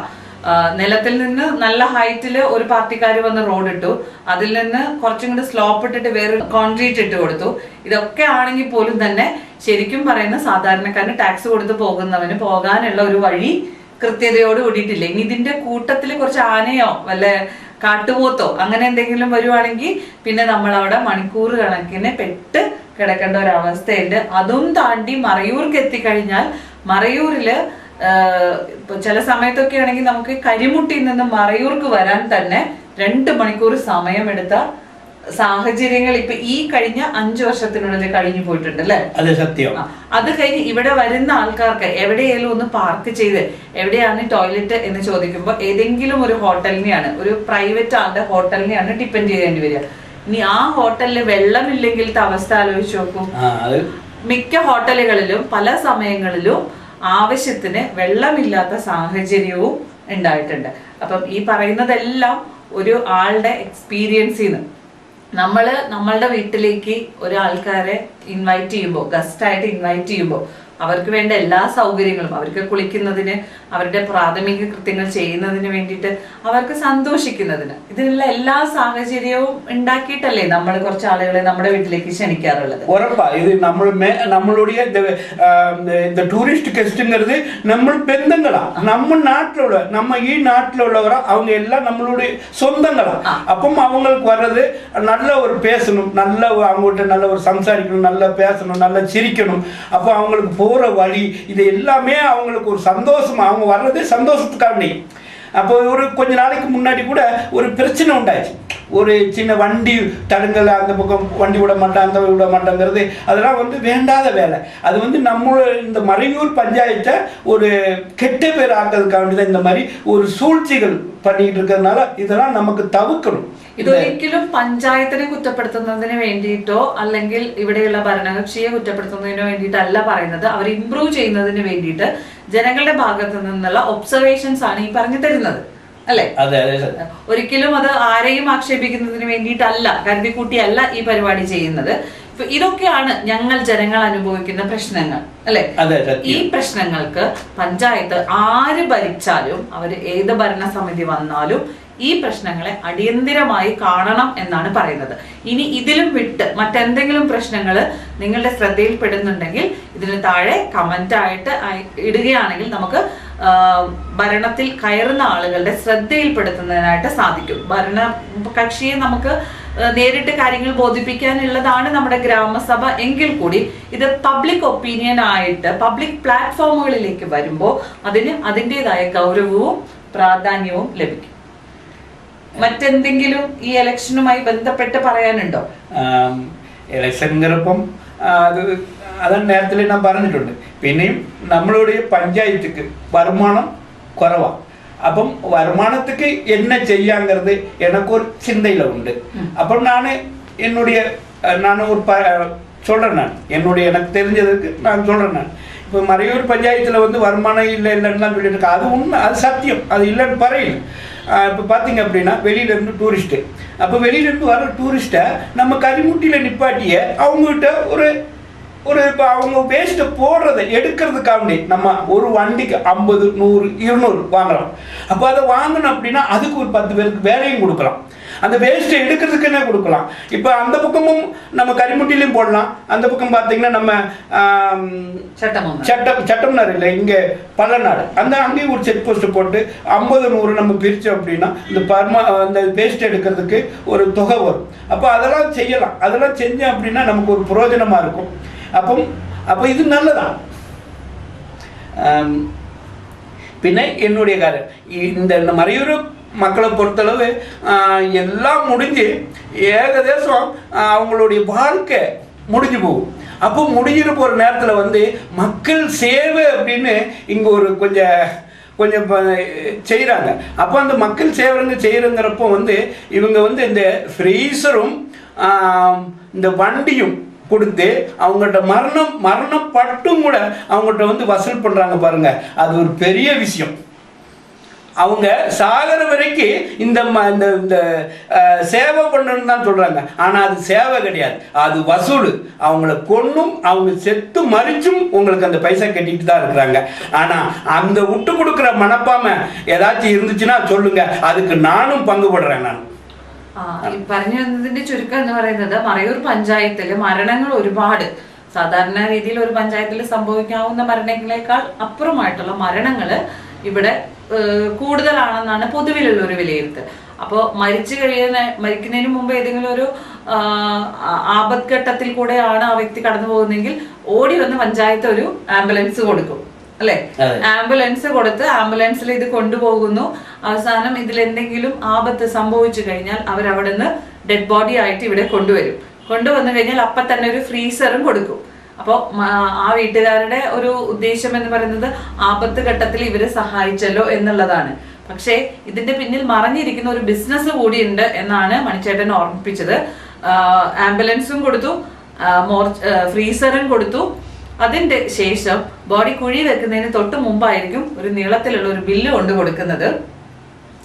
നിലത്തിൽ നിന്ന് നല്ല ഹൈറ്റിൽ ഒരു പാർട്ടിക്കാർ വന്ന് റോഡ് ഇട്ടു, അതിൽ നിന്ന് കുറച്ചും കൂടി സ്ലോപ്പ് ഇട്ടിട്ട് വേറെ കോൺക്രീറ്റ് ഇട്ട് കൊടുത്തു. ഇതൊക്കെ ആണെങ്കിൽ പോലും തന്നെ ശരിക്കും പറയുന്ന സാധാരണക്കാരന് ടാക്സ് കൊടുത്ത് പോകുന്നവന് പോകാനുള്ള ഒരു വഴി കൃത്യതയോട് കൂടിയിട്ടില്ല. ഇനി ഇതിന്റെ കൂട്ടത്തിൽ കുറച്ച് ആനയോ വല്ല കാട്ടുപോത്തോ അങ്ങനെ എന്തെങ്കിലും വരുവാണെങ്കിൽ പിന്നെ നമ്മൾ അവിടെ മണിക്കൂർ കണക്കിന് പെട്ട് കിടക്കേണ്ട ഒരു അവസ്ഥയുണ്ട്. അതും താണ്ടി മറയൂർക്ക് എത്തിക്കഴിഞ്ഞാൽ മറയൂരില് ഇപ്പൊ ചില സമയത്തൊക്കെ ആണെങ്കിൽ നമുക്ക് കരിമുട്ടിയിൽ നിന്ന് മറയൂർക്ക് വരാൻ തന്നെ 2 മണിക്കൂർ സമയമെടുത്ത സാഹചര്യങ്ങൾ ഇപ്പൊ ഈ കഴിഞ്ഞ 5 വർഷത്തിനുള്ളിൽ കഴിഞ്ഞു പോയിട്ടുണ്ട് അല്ലെ? അത് സത്യം. അത് കഴിഞ്ഞ് ഇവിടെ വരുന്ന ആൾക്കാർക്ക് എവിടെയെങ്കിലും ഒന്ന് പാർക്ക് ചെയ്ത് എവിടെയാണ് ടോയ്ലറ്റ് എന്ന് ചോദിക്കുമ്പോൾ ഏതെങ്കിലും ഒരു ഹോട്ടലിനെയാണ്, ഒരു പ്രൈവറ്റ് ആളുടെ ഹോട്ടലിനെയാണ് ഡിപ്പെൻഡ് ചെയ്യേണ്ടി വരിക. ഇനി ആ ഹോട്ടലിൽ വെള്ളമില്ലെങ്കിലത്തെ അവസ്ഥ ആലോചിച്ച് നോക്കൂ. മിക്ക ഹോട്ടലുകളിലും പല സമയങ്ങളിലും ആവശ്യത്തിന് വെള്ളമില്ലാത്ത സാഹചര്യവും ഉണ്ടായിട്ടുണ്ട്. അപ്പം ഈ പറയുന്നതെല്ലാം ഒരു ആളുടെ എക്സ്പീരിയൻസിൽ നിന്ന് നമ്മളുടെ വീട്ടിലേക്ക് ഒരാൾക്കാരെ ഇൻവൈറ്റ് ചെയ്യുമ്പോൾ, ഗസ്റ്റായിട്ട് ഇൻവൈറ്റ് ചെയ്യുമ്പോൾ അവർക്ക് വേണ്ട എല്ലാ സൗകര്യങ്ങളും, അവർക്ക് കുളിക്കുന്നതിന്, അവരുടെ പ്രാഥമിക കൃത്യങ്ങൾ ചെയ്യുന്നതിന് വേണ്ടിയിട്ട്, അവർക്ക് സന്തോഷിക്കുന്നതിന്, ഇതിനുള്ള എല്ലാ സാഹചര്യവും ഉണ്ടാക്കിയിട്ടല്ലേ നമ്മൾ കുറച്ച് ആളുകളെ നമ്മുടെ വീട്ടിലേക്ക് ക്ഷണിക്കാറുള്ളത്. ഉറപ്പാ. ഇത് നമ്മളുடைய இந்த டூரிஸ்ட் கெஸ்ட்ங்கிறது நம்ம பெந்தங்களா, நம்ம ഈ നാട്ടിലുള്ളവരാ, அவங்க எல்லாம் நம்மளுடைய சொந்தங்களா. അപ്പം அவங்களுக்கு வர்றது நல்ல ஒரு பேசணும், நல்ல அவங்கள்ட்ட நல்ல ஒரு சம்சாரிக்கணும், நல்லா பேசணும், நல்லா சிரிக்கணும். அப்போ அவங்களுக்கு போகிற வழி இது எல்லாமே அவங்களுக்கு ஒரு சந்தோஷம், அவங்க வர்றது சந்தோஷத்துக்காண்டி. அப்போ ஒரு கொஞ்ச நாளைக்கு முன்னாடி கூட ஒரு பிரச்சனை உண்டாச்சு. ஒரு சின்ன வண்டி தடுங்கல், அந்த பக்கம் வண்டி விட மாட்டான், அந்த விட மாட்டாங்கிறது அதெல்லாம் வந்து வேண்டாத வேலை. அது வந்து நம்ம இந்த மறையூர் பஞ்சாயத்தை ஒரு கெட்ட பேர் ஆக்கிறதுக்காக வேண்டிதான் இந்த மாதிரி ஒரு സൂழ்ச்சிകൾ பண்ணிட்டு இருக்கிறதுனால இதெல்லாம் நமக்கு தவிர்க்கணும். ഇതൊരിക്കലും പഞ്ചായത്തിനെ കുറ്റപ്പെടുത്തുന്നതിന് വേണ്ടിയിട്ടോ അല്ലെങ്കിൽ ഇവിടെയുള്ള ഭരണകക്ഷിയെ കുറ്റപ്പെടുത്തുന്നതിനോ വേണ്ടിയിട്ടല്ല പറയുന്നത്. അവർ ഇംപ്രൂവ് ചെയ്യുന്നതിന് വേണ്ടിയിട്ട് ജനങ്ങളുടെ ഭാഗത്തു നിന്നുള്ള ഒബ്സർവേഷൻസ് ആണ് ഈ പറഞ്ഞു തരുന്നത്, അല്ലെ? ഒരിക്കലും അത് ആരെയും ആക്ഷേപിക്കുന്നതിന് വേണ്ടിയിട്ടല്ല, കരുതിക്കൂട്ടിയല്ല ഈ പരിപാടി ചെയ്യുന്നത്. ഇതൊക്കെയാണ് ജനങ്ങൾ അനുഭവിക്കുന്ന പ്രശ്നങ്ങൾ, അല്ലെ? ഈ പ്രശ്നങ്ങൾക്ക് പഞ്ചായത്ത് ആര് ഭരിച്ചാലും, അവര് ഏത് ഭരണസമിതി വന്നാലും ഈ പ്രശ്നങ്ങളെ അടിയന്തിരമായി കാണണം എന്നാണ് പറയുന്നത്. ഇനി ഇതിലും വിട്ട് മറ്റെന്തെങ്കിലും പ്രശ്നങ്ങൾ നിങ്ങളുടെ ശ്രദ്ധയിൽപ്പെടുന്നുണ്ടെങ്കിൽ ഇതിന് താഴെ കമന്റ് ആയിട്ട് ഇടുകയാണെങ്കിൽ നമുക്ക് ഭരണത്തിൽ കയറുന്ന ആളുകളുടെ ശ്രദ്ധയിൽപ്പെടുത്തുന്നതിനായിട്ട് സാധിക്കും. ഭരണ കക്ഷിയെ നമുക്ക് നേരിട്ട് കാര്യങ്ങൾ ബോധിപ്പിക്കാനുള്ളതാണ് നമ്മുടെ ഗ്രാമസഭ എങ്കിൽ കൂടി ഇത് പബ്ലിക് ഒപ്പീനിയൻ ആയിട്ട് പബ്ലിക് പ്ലാറ്റ്ഫോമുകളിലേക്ക് വരുമ്പോൾ അതിന് അതിൻ്റെതായ ഗൗരവവും പ്രാധാന്യവും ലഭിക്കും. മറ്റെന്തെങ്കിലും ഈ ഇലക്ഷനുമായി ബന്ധപ്പെട്ട് പറയാനുണ്ടോ? ഇലക്ഷൻപ്പം അതാണ് നേരത്തെ ഞാൻ പറഞ്ഞിട്ടുണ്ട്. പിന്നെയും നമ്മളുടെ പഞ്ചായത്തുക്ക് വരുമാനം കുറവാണ്. അപ്പം വരുമാനத்துக்கு என்ன செய்யாங்கிறது எனக்கு ஒரு சிந்தையில் உண்டு. അപ്പം நான் ஒரு சொல்கிறேன், எனக்கு தெரிஞ்சதுக்கு நான் சொல்கிறேன். இப்போ மறையூர் பஞ்சாயத்தில் வந்து வருமானம் இல்லைன்னு தான் சொல்லிட்டு இருக்கேன். அது உண்மை, அது சத்தியம், அது இல்லைன்னு பறையில். இப்போ பார்த்தீங்க அப்படின்னா வெளியிலேருந்து டூரிஸ்ட்டு, அப்போ வெளியிலேருந்து வர டூரிஸ்ட்டை நம்ம கரிமுட்டியில் நிப்பாட்டிய அவங்ககிட்ட ஒரு இப்போ அவங்க வேஸ்ட்டை போடுறதை எடுக்கிறதுக்காண்டி நம்ம ஒரு வண்டிக்கு 50, 100, 200 வாங்குறோம். அப்போ அதை வாங்கணும் அப்படின்னா அதுக்கு ஒரு 10 பேருக்கு வேலையும் கொடுக்கலாம், அந்த வேஸ்ட்டை எடுக்கிறதுக்குன்னே கொடுக்கலாம். இப்போ அந்த பக்கமும் நம்ம கரிமுட்டிலையும் போடலாம். அந்த பக்கம் பார்த்தீங்கன்னா நம்ம சட்டம்னார் இல்லை, இங்கே பல்லநாடு அங்கேயும் ஒரு செக் போஸ்ட் போட்டு 50, 100 நம்ம பிரித்தோம் அப்படின்னா இந்த வேஸ்ட் எடுக்கிறதுக்கு ஒரு தொகை வரும். அப்போ அதெல்லாம் செய்யலாம். அதெல்லாம் செஞ்சோம் அப்படின்னா நமக்கு ஒரு பிரயோஜனமாக இருக்கும். அப்போ இது நல்லதான். പിന്നെ என்னுடைய காரியம் இந்த மறையூர் மக்களை பொறுத்தளவு எல்லாம் முடிஞ்சு ஏகதேசம் அவங்களுடைய வாழ்க்கை முடிஞ்சு போகும். அப்போ முடிஞ்சிட்டு போகிற நேரத்தில் வந்து மக்கள் சேவை அப்படின்னு இங்கே ஒரு கொஞ்சம் செய்கிறாங்க. அப்போ அந்த மக்கள் செய்கிறங்கிறப்போ வந்து இவங்க வந்து இந்த ஃப்ரீசரும் இந்த வண்டியும் கொடுத்து அவங்கள்ட்ட மரணப்பட்டும் கூட அவங்கள்ட்ட வந்து வசூல் பண்ணுறாங்க பாருங்க. அது ஒரு பெரிய விஷயம். அவங்க சாகர வரைக்கும் இந்த சேவை பண்ணணும்னு தான் சொல்கிறாங்க. ஆனால் அது சேவை கிடையாது, அது வசூல். அவங்கள கொன்னும் அவங்க செத்து மறிச்சும் உங்களுக்கு அந்த பைசா கட்டிட்டு தான் இருக்கிறாங்க. ஆனால் அந்த விட்டு கொடுக்குற மனப்பாமை ஏதாச்சும் இருந்துச்சுன்னா சொல்லுங்க, அதுக்கு நானும் பங்குபடுறேன். நான் പറഞ്ഞു വന്നതിന്റെ ചുരുക്കം എന്ന് പറയുന്നത് മറയൂർ പഞ്ചായത്തില് മരണങ്ങൾ ഒരുപാട്, സാധാരണ രീതിയിൽ ഒരു പഞ്ചായത്തിൽ സംഭവിക്കാവുന്ന മരണങ്ങളെക്കാൾ അപ്പുറമായിട്ടുള്ള മരണങ്ങള് ഇവിടെ കൂടുതലാണെന്നാണ് പൊതുവിലുള്ള ഒരു വിലയിരുത്തൽ. അപ്പോൾ മരിക്കുന്നതിന് മുമ്പ് ഏതെങ്കിലും ഒരു ആപത്ത് ഘട്ടത്തിൽ കൂടെയാണ് ആ വ്യക്തി കടന്നു പോകുന്നതെങ്കിൽ ഓടി വന്ന് പഞ്ചായത്ത് ഒരു ആംബുലൻസ് കൊടുക്കും, അല്ലെ? ആംബുലൻസ് കൊടുത്ത് ആംബുലൻസിൽ ഇത് കൊണ്ടുപോകുന്നു. അവസാനം ഇതിൽ എന്തെങ്കിലും ആപത്ത് സംഭവിച്ചു കഴിഞ്ഞാൽ അവരവിടുന്ന് ഡെഡ് ബോഡി ആയിട്ട് ഇവിടെ കൊണ്ടുവന്നു കഴിഞ്ഞാൽ അപ്പം തന്നെ ഒരു ഫ്രീസറും കൊടുക്കും. അപ്പോൾ ആ വീട്ടുകാരുടെ ഒരു ഉദ്ദേശം എന്ന് പറയുന്നത് ആപത്ത് ഘട്ടത്തിൽ ഇവരെ സഹായിച്ചല്ലോ എന്നുള്ളതാണ്. പക്ഷേ ഇതിന്റെ പിന്നിൽ മറഞ്ഞിരിക്കുന്ന ഒരു ബിസിനസ് കൂടിയുണ്ട് എന്നാണ് മണിച്ചേട്ടൻ ഓർമ്മിപ്പിച്ചത്. ആംബുലൻസും കൊടുത്തു, ഫ്രീസറും കൊടുത്തു. അതിന്റെ ശേഷം ബോഡി കുഴി വെക്കുന്നതിന് തൊട്ട് മുമ്പായിരിക്കും ഒരു നീളത്തിലുള്ള ഒരു ബില്ല് കൊണ്ട് കൊടുക്കുന്നത്.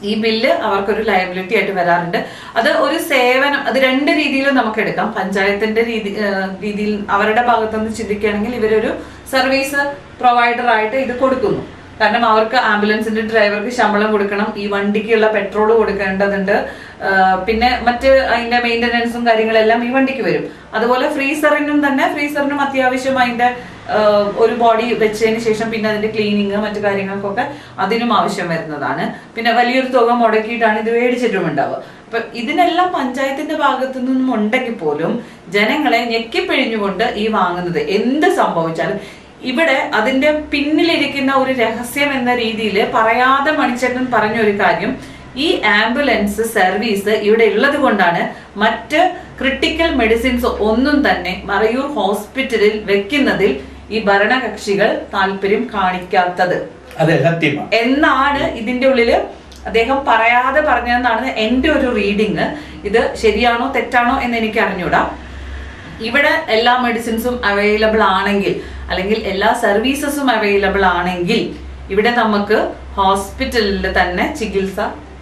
ഈ ബില്ല് അവർക്കൊരു ലയബിലിറ്റി ആയിട്ട് വരാറുണ്ട്. അത് ഒരു സേവനം, അത് രണ്ട് രീതിയിലും നമുക്ക് എടുക്കാം. പഞ്ചായത്തിന്റെ രീതിയിൽ അവരുടെ ഭാഗത്തുനിന്ന് ചിന്തിക്കുകയാണെങ്കിൽ ഇവരൊരു സർവീസ് പ്രൊവൈഡർ ആയിട്ട് ഇത് കൊടുക്കുന്നു. കാരണം അവർക്ക് ആംബുലൻസിന്റെ ഡ്രൈവർക്ക് ശമ്പളം കൊടുക്കണം, ഈ വണ്ടിക്കുള്ള പെട്രോൾ കൊടുക്കേണ്ടതുണ്ട്, പിന്നെ മറ്റ് അതിന്റെ മെയിൻ്റനൻസും കാര്യങ്ങളെല്ലാം ഈ വണ്ടിക്ക് വരും. അതുപോലെ ഫ്രീസറിനും അത്യാവശ്യം അതിന്റെ ഒരു ബോഡി വെച്ചതിന് ശേഷം പിന്നെ അതിന്റെ ക്ലീനിങ് മറ്റു കാര്യങ്ങൾക്കൊക്കെ അതിനും ആവശ്യം വരുന്നതാണ്. പിന്നെ വലിയൊരു തുക മുടക്കിയിട്ടാണ് ഇത് മേടിച്ചിട്ടുമുണ്ടാവുക. അപ്പൊ ഇതിനെല്ലാം പഞ്ചായത്തിന്റെ ഭാഗത്തു നിന്നും ഉണ്ടെങ്കിൽ പോലും ജനങ്ങളെ ഞെക്കിപ്പിഴിഞ്ഞുകൊണ്ട് ഈ വാങ്ങുന്നത് എന്ത് സംഭവിച്ചാലും ഇവിടെ അതിന്റെ പിന്നിലിരിക്കുന്ന ഒരു രഹസ്യം എന്ന രീതിയിൽ പറയാതെ മണിച്ചേട്ടൻ പറഞ്ഞൊരു കാര്യം, ഈ ആംബുലൻസ് സർവീസ് ഇവിടെ ഉള്ളത് കൊണ്ടാണ് മറ്റ് ക്രിട്ടിക്കൽ മെഡിസിൻസ് ഒന്നും തന്നെ മറയൂർ ഹോസ്പിറ്റലിൽ വെക്കുന്നതിൽ ഈ ഭരണകക്ഷികൾ താല്പര്യം കാണിക്കാത്തത്. അതെ, സത്യമാണ് എന്നാണ് ഇതിന്റെ ഉള്ളില് അദ്ദേഹം പറയാതെ പറഞ്ഞതെന്നാണ് എന്റെ ഒരു റീഡിങ്. ഇത് ശരിയാണോ തെറ്റാണോ എന്ന് എനിക്ക് അറിഞ്ഞൂടാ. ഇവിടെ എല്ലാ മെഡിസിൻസും അവൈലബിൾ ആണെങ്കിൽ, അല്ലെങ്കിൽ എല്ലാ സർവീസസും അവൈലബിൾ ആണെങ്കിൽ, ഇവിടെ നമുക്ക് ഹോസ്പിറ്റലിൽ തന്നെ ചികിത്സ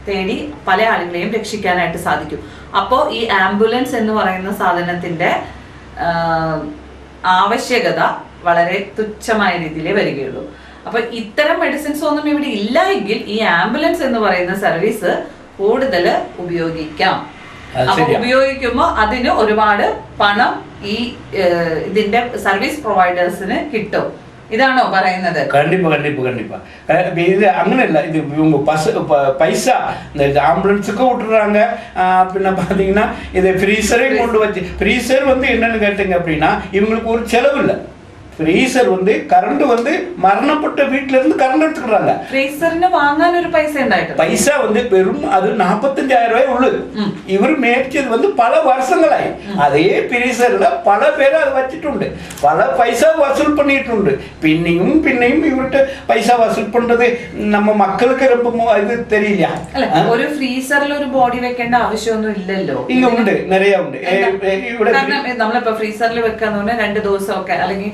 തേടി പല ആളുകളെയും രക്ഷിക്കാനായിട്ട് സാധിക്കും. അപ്പോൾ ഈ ആംബുലൻസ് എന്ന് പറയുന്ന സാധനത്തിന്റെ ആവശ്യകത വളരെ തുച്ഛമായ രീതിയിലേ വരികയുള്ളൂ. അപ്പൊ ഇത്തരം മെഡിസിൻസ് ഒന്നും ഇവിടെ ഇല്ല എങ്കിൽ ഈ ആംബുലൻസ് എന്ന് പറയുന്ന സർവീസ് കൂടുതൽ ഉപയോഗിക്കാം. അപ്പൊ ഉപയോഗിക്കുമ്പോൾ അതിന് ഒരുപാട് പണം ഈ ഇതിന്റെ സർവീസ് പ്രൊവൈഡേഴ്സിന് കിട്ടും. இதானோ പറയുന്നത്. கண்டிப்பா இது அங்கே இல்லை. இது இவங்க பைசா இந்த ஆம்புலன்ஸுக்கு விட்டுறாங்க. பின்ன பார்த்தீங்கன்னா இது ஃப்ரீசரையும் கொண்டு வச்சு, ஃப்ரீசர் வந்து என்னன்னு கேட்டீங்க அப்படின்னா இவங்களுக்கு ஒரு செலவு இல்லை. ഫ്രീസർ வந்து കറണ്ട് வந்து മരണപ്പെട്ട വീട്ടിൽ നിന്ന് കറണ്ട് എടുത്തുക്கிறாங்க. ഫ്രീസറിന് വാങ്ങാൻ ഒരു പൈസ ഉണ്ടായിട്ടുണ്ട്. പൈസ வந்து വെറും അത് 45,000 രൂപയേ ഉള്ളൂ. ഇവർ മേടിച്ചത് வந்து പല വർഷങ്ങളായി. അതേ ഫ്രീസറിൽ പല പേര് അത് വച്ചിട്ടുണ്ട്, പല പൈസ വസൂൽ பண்ணிട്ടുണ്ട്. പിന്നെയും ഇവരുടെ പൈസ വസൂൽ പண்றது നമ്മ മക്കൾക്ക് ரொம்ப ഇത് തെരിയില്ല. ഒരു ഫ്രീസറിൽ ഒരു ബോഡി വെക്കേണ്ട ആവശ്യമൊന്നും ഇല്ലല്ലോ. ഇല്ല, ഉണ്ട്, നിറയെ ഉണ്ട്. ഇവിടെ നമ്മളിപ്പോ ഫ്രീസറിൽ വെക്കാന്ന് പറഞ്ഞാൽ 2 ദിവസമൊക്കെ അല്ലെങ്കിൽ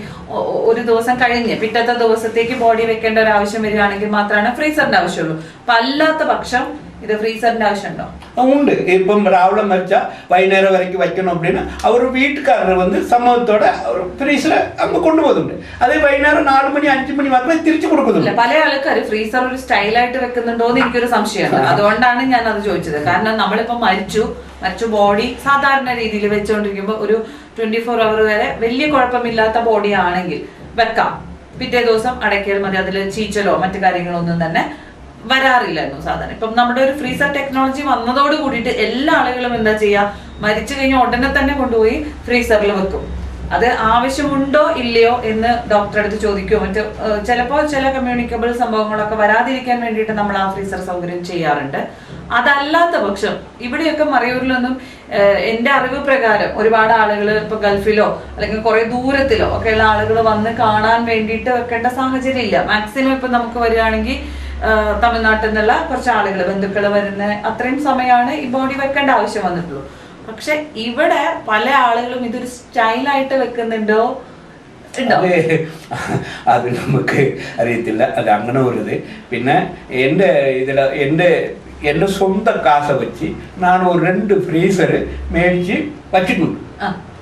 ഒരു ദിവസം കഴിഞ്ഞ് പിറ്റത്തെ ദിവസത്തേക്ക് ബോഡി വെക്കേണ്ട ഒരു ആവശ്യം വരികയാണെങ്കിൽ മാത്രമാണ് ഫ്രീസറിന്റെ ആവശ്യമുള്ളൂ. അപ്പൊ അല്ലാത്ത പക്ഷം ഇത് ഫ്രീസറിന്റെ ആവശ്യമുണ്ടോ? ഉണ്ട്. ഇപ്പം രാവിലെ മരിച്ചാൽ വൈകുന്നേരം വരയ്ക്ക് വയ്ക്കണം அப்படின்னா അവർ വീട്ടുകാരർ வந்து സമ്മതത്തോടെ ഫ്രീസർ അങ്ങ് കൊണ്ടുപോകുന്നുണ്ട്. അത് വൈകുന്നേരം 4 മണി 5 മണി മാത്രമേ തിരിച്ചു കൊടുക്കുന്നുള്ളൂ. പല ആൾക്കാർ ഫ്രീസർ ഒരു സ്റ്റൈലായിട്ട് വെക്കുന്നുണ്ടോ എന്ന് എനിക്കൊരു സംശയമുണ്ട്. അതുകൊണ്ടാണ് ഞാൻ അത് ചോദിച്ചത്. കാരണം നമ്മളിപ്പോ മരിച്ചു ബോഡി സാധാരണ രീതിയിൽ വെച്ചുകൊണ്ടിരിക്കുമ്പോൾ ഒരു 24 അവർ വരെ വലിയ കുഴപ്പമില്ലാത്ത ബോഡി ആണെങ്കിൽ വെക്കാം, പിറ്റേ ദിവസം അടയ്ക്കൽ മതി. അതിൽ ചീച്ചലോ മറ്റു കാര്യങ്ങളോ ഒന്നും തന്നെ വരാറില്ലായിരുന്നു സാധാരണ. ഇപ്പം നമ്മുടെ ഒരു ഫ്രീസർ ടെക്നോളജി വന്നതോട് കൂടിയിട്ട് എല്ലാ ആളുകളും എന്താ ചെയ്യാ, മരിച്ചു കഴിഞ്ഞാൽ ഉടനെ തന്നെ കൊണ്ടുപോയി ഫ്രീസറിൽ വെക്കും. അത് ആവശ്യമുണ്ടോ ഇല്ലയോ എന്ന് ഡോക്ടറെ അടുത്ത് ചോദിക്കുമോ മറ്റു ചിലപ്പോൾ ചില കമ്മ്യൂണിക്കബിൾ സംഭവങ്ങളൊക്കെ വരാതിരിക്കാൻ വേണ്ടിയിട്ട് നമ്മൾ ആ ഫ്രീസർ സൗകര്യം ചെയ്യാറുണ്ട്. അതല്ലാത്ത പക്ഷം ഇവിടെയൊക്കെ മറയൂരിലൊന്നും എന്റെ അറിവ് പ്രകാരം ഒരുപാട് ആളുകൾ ഇപ്പൊ ഗൾഫിലോ അല്ലെങ്കിൽ കുറെ ദൂരത്തിലോ ഒക്കെയുള്ള ആളുകൾ വന്ന് കാണാൻ വേണ്ടിയിട്ട് വെക്കേണ്ട സാഹചര്യം ഇല്ല. മാക്സിമം ഇപ്പൊ നമുക്ക് വരികയാണെങ്കിൽ തമിഴ്നാട്ടിൽ നിന്നുള്ള കുറച്ച് ആളുകൾ ബന്ധുക്കൾ വരുന്ന അത്രയും സമയമാണ് ഈ ബോഡി വെക്കേണ്ട ആവശ്യം വന്നിട്ടുള്ളൂ. പക്ഷെ ഇവിടെ പല ആളുകളും ഇതൊരു സ്റ്റൈലായിട്ട് വെക്കുന്നുണ്ടോ? അത് നമുക്ക് അറിയത്തില്ല. അത് അങ്ങനെ ഒരു ഇത്. പിന്നെ എൻ്റെ സ്വന്തം കാശ വെച്ച് ഞാൻ ഒരു 2 ഫ്രീസർ മേടിച്ച് വച്ചിട്ടുണ്ട്.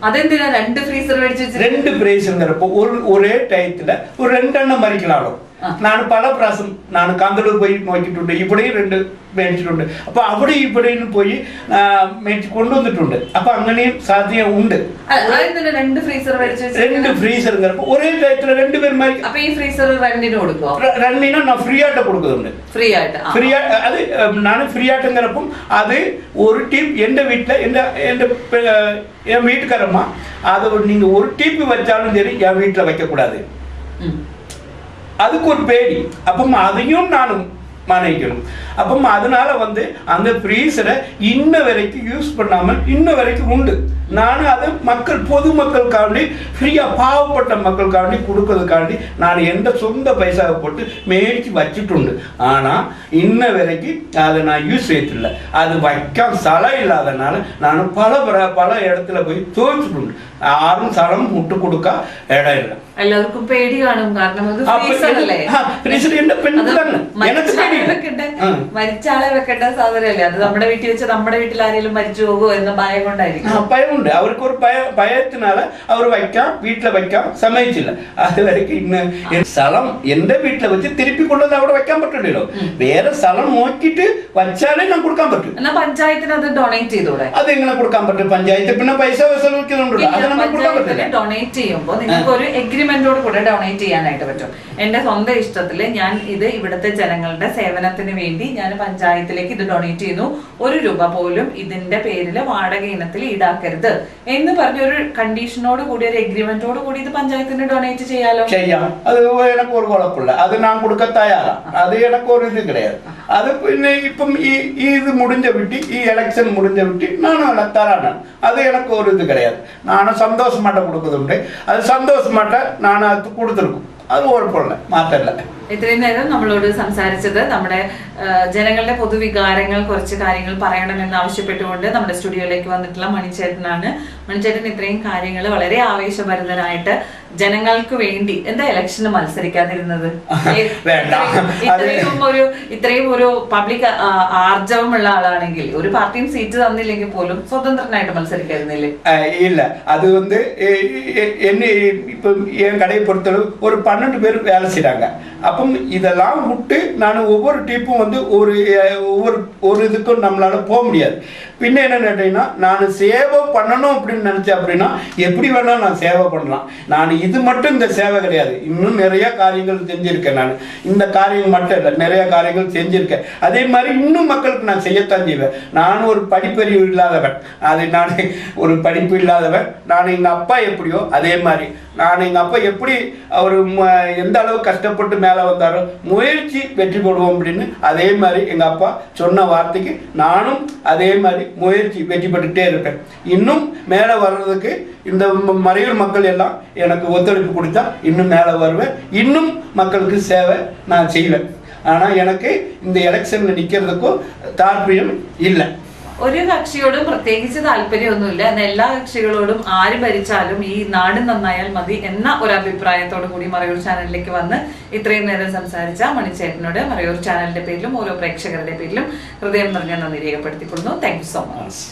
അതെന്തിനാ 2 ഫ്രീസർ മേടിച്ച്? 2 ഫ്രീസർ ഒരേ ടൈത്തില് ഒരു 2 എണ്ണം മരിക്കലാണോ. ഞാൻ പല പ്രാവശ്യം ഞാൻ കാന്തളൂർ പോയി നോക്കിയിട്ടുണ്ട്. ഇവിടെയും 2 മേടിച്ചിട്ടുണ്ട്. അപ്പൊ അവിടെ ഇവിടെയും പോയി മേടിച്ച് കൊണ്ടുവന്നിട്ടുണ്ട്. അപ്പൊ അങ്ങനെയും സാധ്യത ഉണ്ട്. 2 ഫ്രീസർ ഒരേ ടൈത്തില് 2 പേര് മരിക്കും. അപ്പൊ ഈ ഫ്രീസർ റെന്റിന് കൊടുക്കുമോ? റെന്റിന് ഞാൻ ഫ്രീ ആയിട്ട് കൊടുക്കുന്നുണ്ട്. ഫ്രീ ആയിട്ട് അത് ഞാൻ ഫ്രീ ആയിട്ടെങ്കിലപ്പം അത് ഒരു ടീം എൻ്റെ വീട്ടില് என் வீட்டுக்காரம்மா அதை நீங்க ஒரு டிபி வச்சாலும் சரி என் வீட்டில் வைக்கக்கூடாது. அதுக்கு ஒரு பேடி. அப்போ அதையும் நானும் மானிக்கணும். அப்போ அதனால வந்து அந்த ஃப்ரீசரை இன்ன வரைக்கும் யூஸ் பண்ணாமல் இன்ன வரைக்கும் உண்டு. நான் அதை பொதுமக்களுக்காண்டி ஃப்ரீயாக பாவப்பட்ட மக்களுக்காண்டி கொடுக்கறதுக்காண்டி நான் எந்த சொந்த பைசாவை போட்டு மேடிச்சு வச்சுട്ടുണ്ട്. ஆனால் இன்ன வரைக்கும் அதை நான் யூஸ் செய்யறதில்லை. அது வைக்க സ്ഥലം ഇല്ലാதனால நான் பல இடத்துல போய் தோச்சிട്ടുണ്ട്. ആരും സ്ഥലം മുട്ട് കൊടുക്കാൻ ഇടയില്ല. എല്ലാവർക്കും പേടി കാണും. കാരണം മരിച്ച ആളെ വെക്കേണ്ട സാധനമല്ലേ. അത് നമ്മുടെ വീട്ടിൽ വെച്ച് നമ്മുടെ വീട്ടിൽ ആരെങ്കിലും മരിച്ചു പോകുമോ എന്ന ഭയം കൊണ്ടായിരിക്കും. ഭയമുണ്ട്. അവർക്ക് ഒരു ഭയത്തിനാല അവർ വയ്ക്കാം, വീട്ടിൽ വയ്ക്കാം സമ്മതിച്ചില്ല. അതുവരയ്ക്ക് ഇന്ന് സ്ഥലം എന്റെ വീട്ടിൽ വെച്ച് തിരുപ്പി കൊണ്ടുവന്ന് അവിടെ വയ്ക്കാൻ പറ്റില്ലല്ലോ. വേറെ സ്ഥലം നോക്കിയിട്ട് വച്ചാലേ ഞാൻ കൊടുക്കാൻ പറ്റും. എന്നാ പഞ്ചായത്തിന് അത് ഡൊണേറ്റ് ചെയ്തോടെ? അത് എങ്ങനെ കൊടുക്കാൻ പറ്റും? പഞ്ചായത്ത് പിന്നെ പൈസ വസൂലിക്കുന്നുണ്ടല്ലോ. ഡൊണേറ്റ് ചെയ്യുമ്പോൾ നിങ്ങൾക്ക് ഒരു എഗ്രിമെന്റോട് കൂടെ ഡൊണേറ്റ് ചെയ്യാനായിട്ട് പറ്റും. എന്റെ സ്വന്തം ഇഷ്ടത്തില് ഞാൻ ഇത് ഇവിടുത്തെ ജനങ്ങളുടെ സേവനത്തിന് വേണ്ടി ഞാൻ പഞ്ചായത്തിലേക്ക് ഇത് ഡൊണേറ്റ് ചെയ്യുന്നു. 1 രൂപ പോലും ഇതിന്റെ പേരിൽ വാടക ഇനത്തിൽ ഈടാക്കരുത് എന്ന് പറഞ്ഞ ഒരു കണ്ടീഷനോട് കൂടി ഒരു എഗ്രിമെന്റോട് കൂടി ഇത് പഞ്ചായത്തിന് ഡൊണേറ്റ് ചെയ്യാലോ? ചെയ്യാം. അത് എനിക്ക് ഒരു കുഴപ്പമില്ല. അത് ഞാൻ കൊടുക്ക തയ്യാറാ. അത് എനിക്ക് ഒരു ഇത് கிடையாது. അത് പിന്നെ ഇപ്പം ഈ ഇത് മുടിഞ്ഞ വിട്ടി, ഈ എലക്ഷൻ മുടിഞ്ഞ വിട്ടി നാനും തരാണ്. അത് എനിക്ക് ഒരു ഇത് கிடையாது. നാനും സന്തോഷമായിട്ട് കൊടുക്കുന്നുണ്ട്. അത് സന്തോഷമായിട്ട് നാനും അത് കൊടുത്തിരിക്കും. അത് കുഴപ്പമില്ല, മാറ്റമില്ല. ഇത്രയും നേരം നമ്മളോട് സംസാരിച്ചത് നമ്മുടെ ജനങ്ങളുടെ പൊതുവികാരങ്ങൾ, കുറച്ച് കാര്യങ്ങൾ പറയണമെന്ന് ആവശ്യപ്പെട്ടുകൊണ്ട് നമ്മുടെ സ്റ്റുഡിയോയിലേക്ക് വന്നിട്ടുള്ള മണിച്ചേട്ടനാണ്. മണിച്ചേട്ടൻ ഇത്രയും കാര്യങ്ങൾ വളരെ ആവേശഭരിതനായിട്ട് ജനങ്ങൾക്ക് വേണ്ടി എന്താ ഇലക്ഷന് മത്സരിക്കാതിരുന്നത്? ഇത്രയും ഒരു പബ്ലിക് ആർജവമുള്ള ആളാണെങ്കിൽ ഒരു പാർട്ടിയും സീറ്റ് തന്നില്ലെങ്കിൽ പോലും സ്വതന്ത്രനായിട്ട് മത്സരിക്കായിരുന്നില്ലേ? ഇല്ല, അത് வந்து என்ன இப்போ என் கடையை பொறுத்தளவு ஒரு 12 பேர் வேலை செய்கிறாங்க. அப்போ இதெல்லாம் விட்டு நான் ஒவ்வொரு டீப்பும் வந்து ஒரு இதுக்கும் நம்மளால போக முடியாது. பின்ன என்ன கேட்டீங்கன்னா, நான் சேவை பண்ணணும் அப்படின்னு நினைச்சேன் அப்படின்னா எப்படி வேணாலும் நான் சேவை பண்ணலாம். நான் இது மட்டும் இந்த சேவை கிடையாது, இன்னும் நிறைய காரியங்கள் செஞ்சிருக்கேன். நான் இந்த காரியம் மட்டும் இல்லை, நிறைய காரியங்கள் செஞ்சிருக்கேன். அதே மாதிரி இன்னும் மக்களுக்கு நான் செய்யத்தான் செய்வேன். நான் ஒரு படிப்பறிவு இல்லாதவன், அது நான் ஒரு படிப்பு இல்லாதவன். நான் எங்கள் அப்பா எப்படியோ அதே மாதிரி நான் எங்கள் அப்பா எப்படி அவர் எந்த அளவு கஷ்டப்பட்டு மேலே வந்தாரோ முயற்சி வெற்றி போடுவோம் அப்படின்னு அதே மாதிரி எங்கள் அப்பா சொன்ன வார்த்தைக்கு நானும் அதே மாதிரி முயற்சி வெற்றி பெற்றுக்கிட்டே இருப்பேன். இன்னும் மேலே வர்றதுக்கு இந்த மறையூர் மக்கள் எல்லாம் எனக்கு ஒத்துழைப்பு கொடுத்தா இன்னும் மேலே வருவேன். இன்னும் மக்களுக்கு சேவை நான் செய்வேன். ஆனால் எனக்கு இந்த எலெக்ஷனில் நிற்கிறதுக்கும் தாற்பயம் இல்லை. ഒരു കക്ഷിയോടും പ്രത്യേകിച്ച് താല്പര്യമൊന്നുമില്ല. എന്നാൽ എല്ലാ കക്ഷികളോടും ആര് ഭരിച്ചാലും ഈ നാട് നന്നായാൽ മതി എന്ന ഒരു അഭിപ്രായത്തോടു കൂടി മറയൂർ ചാനലിലേക്ക് വന്ന് ഇത്രയും നേരം സംസാരിച്ച മണിച്ചേട്ടനോട് മറയൂർ ചാനലിന്റെ പേരിലും ഓരോ പ്രേക്ഷകരുടെ പേരിലും ഹൃദയം നിറഞ്ഞ നന്ദി രേഖപ്പെടുത്തിക്കൊള്ളുന്നു. Thank you so much.